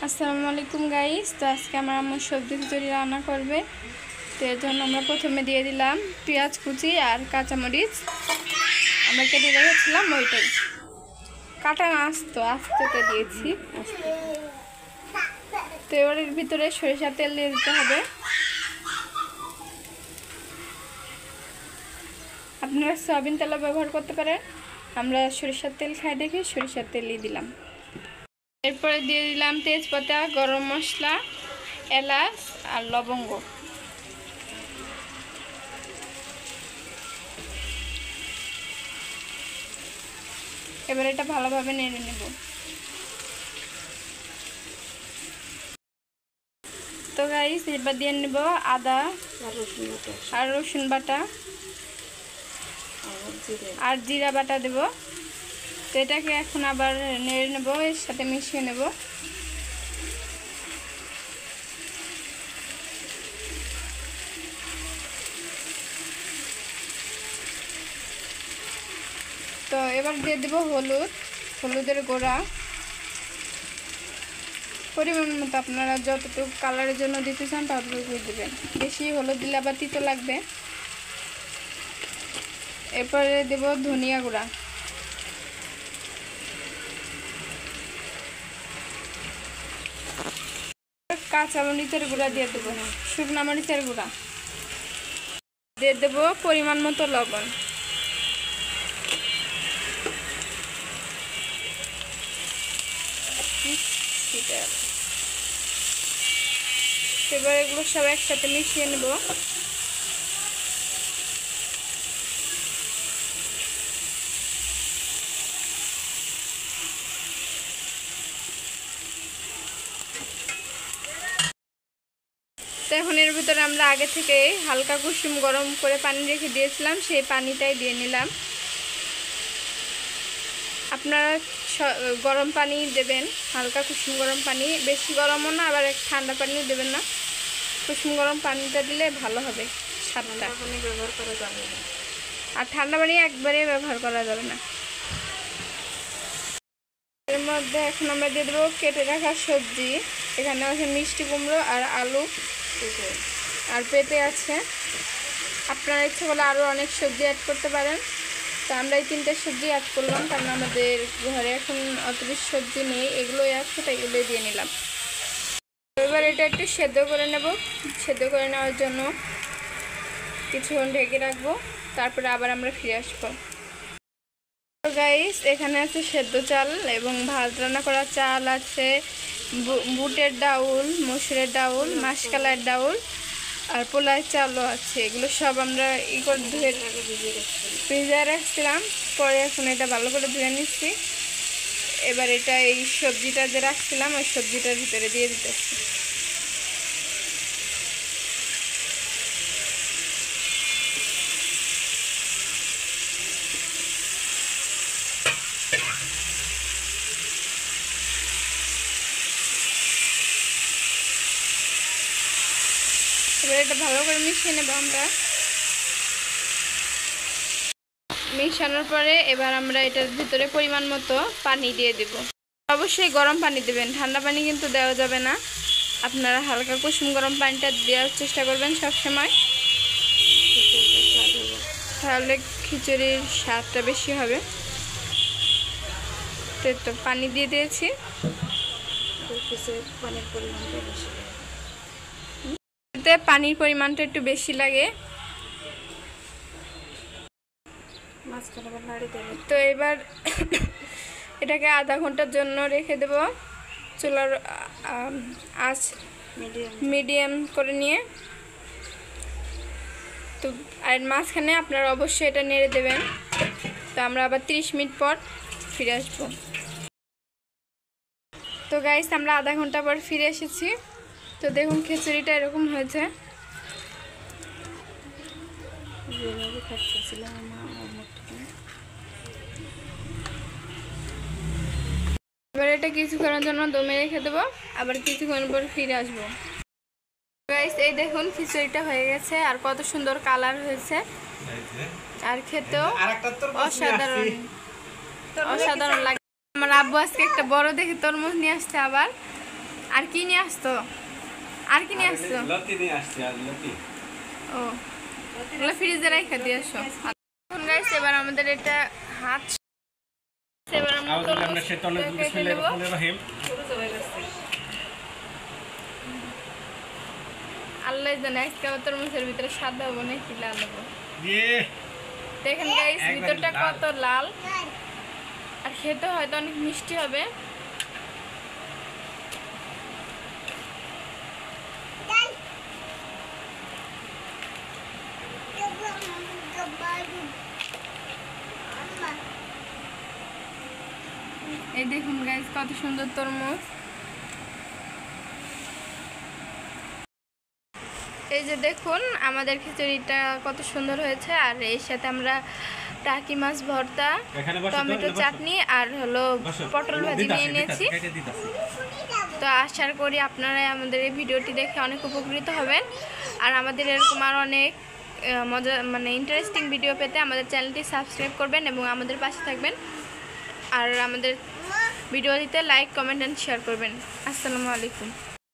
আসসালামু আলাইকুম গাইস। তো আজকে আমার আম্মু সবজি খিচুড়ি রান্না করবে। তো এর জন্য আমরা প্রথমে দিয়ে দিলাম পেঁয়াজ কুচি আর কাঁচামরিচ। আমরা কেটে রেখেছিলাম ওইটাই, কাটা না আস্তে দিয়েছি। তো এবার এর ভিতরে সরিষার তেল দিয়ে দিতে হবে। আপনারা সয়াবিন তেলও ব্যবহার করতে পারেন, আমরা সরিষার তেল খাই দেখে সরিষার তেলই দিলাম। এরপরে দিয়ে দিলাম তেজপাতা, গরম মশলা, এলাচ আর লবঙ্গ। এবার এটা ভালোভাবে নেড়ে নেব। তো গাইস এবার দিয়ে নেব আদা আর রসুন বাটা আর জিরা বাটা দেব। তো এটাকে এখন আবার নেড়ে নেব, এর সাথে মিশিয়ে নেব। তো এবার দিয়ে দেব হলুদের গুঁড়া পরিমাণ মতো, আপনারা যতটুকু কালারের জন্য দিতে চান ততটুকু দেবেন। বেশি হলুদ দিলে আবার তিতো লাগবে। এরপরে দেব ধনিয়া গুঁড়া, কাঁচা মরিচের গুঁড়া দিয়ে দেবো, শুকনা মরিচের গুঁড়া দিয়ে দেবো, পরিমাণ মতো লবণ। এবার এগুলো সব একসাথে মিশিয়ে নেব। তো এখন এর ভিতরে আমরা আগে থেকে হালকা কুসুম গরম করে পানি রেখে দিয়েছিলাম, সেই পানিটাই দিয়ে নিলাম। আপনারা গরম পানি দেবেন, হালকা কুসুম গরম পানি, বেশি গরমও না আবার ঠান্ডা পানিও দেবেন না। কুসুম গরম পানিটা দিলে ভালো হবে স্বাদটা। ব্যবহার করা যাবে না, আর ঠান্ডা পানি একবারে ব্যবহার করা যাবে না। এর মধ্যে এখন আমরা দিয়ে দেবো কেটে রাখা সবজি। এখানে আছে মিষ্টি কুমড়ো আর আলু আর পেঁপে আছে। আপনারা ইচ্ছে করলে আরও অনেক সবজি অ্যাড করতে পারেন। তো আমরা এই 3টে সবজি অ্যাড করলাম, কারণ আমাদের ঘরে এখন অত বেশি সবজি নেই, এগুলোই আছে, তো এগুলোই দিয়ে নিলাম। এবার এটা একটু সেদ্ধ করে নেব। সেদ্ধ করে নেওয়ার জন্য কিছুক্ষণ ঢেকে রাখবো, তারপরে আবার আমরা ফিরে আসবো। তো গাইস এখানে আছে সেদ্ধ চাল এবং ভাত রান্না করা চাল আছে, বুটের ডাউল, মসুরের ডাউল, মাসকলাইয়ের ডাউল আর পোলার চালও আছে। এগুলো সব আমরা করে ধুয়ে ভিজিয়ে রাখছিলাম, পরে এখন এটা ভালো করে ধুয়ে নিচ্ছি। এবার এটা এই সবজিটা যে রাখছিলাম ওই সবজিটার ভিতরে দিয়ে দিতেছি। এবার এটা ভালো করে মিশিয়ে নেব আমরা। মিশানোর পরে এবার আমরা এটার ভিতরে পরিমাণ মতো পানি দিয়ে দেব। অবশ্যই গরম পানি দেবেন, ঠান্ডা পানি কিন্তু দেওয়া যাবে না। আপনারা হালকা কুসুম গরম পানিটা দেওয়ার চেষ্টা করবেন সবসময়, তাহলে খিচুড়ির স্বাদটা বেশি হবে। তো পানি দিয়ে দিয়েছি, পানির পরিমাণটা একটু বেশি লাগে। তো এবার এটাকে আধা ঘন্টার জন্য রেখে দেব, চুলার আঁচ মিডিয়াম করে নিয়ে। তো আর মাঝখানে আপনারা অবশ্যই এটা নেড়ে দেবেন। তো আমরা আবার 30 মিনিট পর ফিরে আসবো। তো গাইস আমরা আধা ঘন্টা পর ফিরে এসেছি। তো দেখুন খিচুড়িটা এরকম হয়েছে। এবার এটা কিছুক্ষণের জন্য দমে রেখে দেবো, আবার কিছুক্ষণ পর ফিরে আসবো। গাইস এই দেখুন খিচুড়িটা হয়ে গেছে, আর কত সুন্দর কালার হয়েছে, আর খেতেও অসাধারণ লাগে। আমার আব্বু আজকে একটা বড় দেখে তরমুজ নিয়ে আসছে আবার। আর কি নিয়ে আসতো? আর কি নিয়ে আসতো? লতি নিয়ে আসছে আর লতি। ও, ওগুলো ফ্রিজে রেখে দিয়ে আসো। এখন গাইস এবার আমাদের এটা হাত, এবার আমরা আল্লাহ জানে আজকে আবার তরমুজের ভিতরে সাদা হবো নাকি লাল হবো। দেখেন গাইস ভিতরটা কত লাল, আর খেতে হয়তো অনেক মিষ্টি হবে। এই দেখুন গাইস কত সুন্দর তরমুজ। এই যে দেখুন আমাদের খিচুড়িটা কত সুন্দর হয়েছে, আর এর সাথে আমরা টাকি মাছ ভর্তা, টমেটো চাটনি আর হলো পটল ভাজি নিয়ে নিয়েছি। তো আশা করি আপনারা আমাদের এই ভিডিওটি দেখে অনেক উপকৃত হবেন, আর আমাদের এরকম আর অনেক মজা মানে ইন্টারেস্টিং ভিডিও পেতে আমাদের চ্যানেলটি সাবস্ক্রাইব করবেন এবং আমাদের পাশে থাকবেন, আর আমাদের ভিডিওটিতে লাইক কমেন্ট অ্যান্ড শেয়ার করবেন। আসসালামু আলাইকুম।